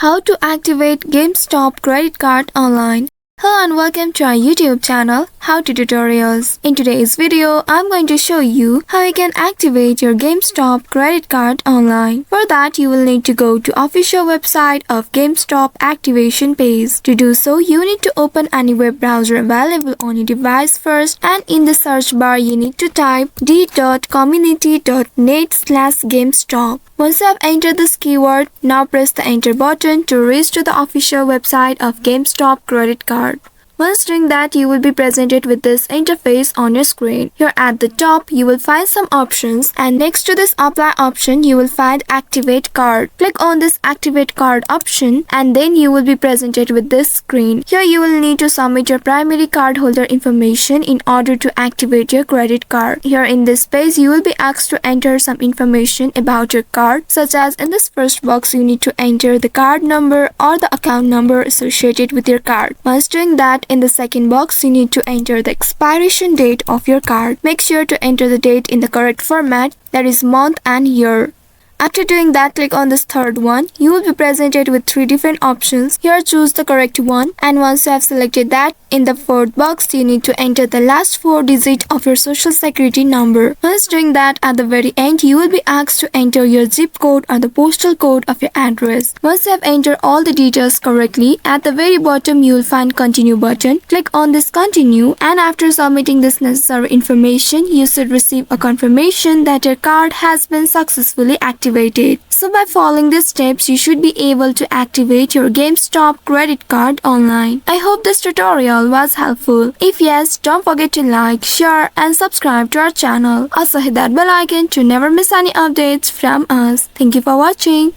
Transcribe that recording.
How to activate GameStop credit card online. Hello and welcome to our YouTube channel, How to Tutorials. In today's video, I'm going to show you how you can activate your GameStop credit card online. For that, you will need to go to official website of GameStop activation page. To do so, you need to open any web browser available on your device first, and in the search bar, you need to type d.community.net/GameStop. Once you have entered this keyword, now press the enter button to reach to the official website of GameStop credit card. Once doing that, you will be presented with this interface on your screen. Here at the top, you will find some options, and next to this apply option, you will find activate card. Click on this activate card option, and then you will be presented with this screen. Here you will need to submit your primary cardholder information in order to activate your credit card. Here in this page, you will be asked to enter some information about your card, such as in this first box, you need to enter the card number or the account number associated with your card. Once doing that, in the second box, you need to enter the expiration date of your card. Make sure to enter the date in the correct format, that is month and year. After doing that, click on this third one. You will be presented with 3 different options. Here choose the correct one, and once you have selected that, in the fourth box, you need to enter the last 4 digits of your social security number. Once doing that, at the very end, you will be asked to enter your zip code or the postal code of your address. Once you have entered all the details correctly, at the very bottom, you will find continue button. Click on this continue, and after submitting this necessary information, you should receive a confirmation that your card has been successfully activated. So by following these steps, you should be able to activate your GameStop credit card online. I hope this tutorial was helpful. If yes, don't forget to like, share and subscribe to our channel. Also hit that bell icon to never miss any updates from us. Thank you for watching.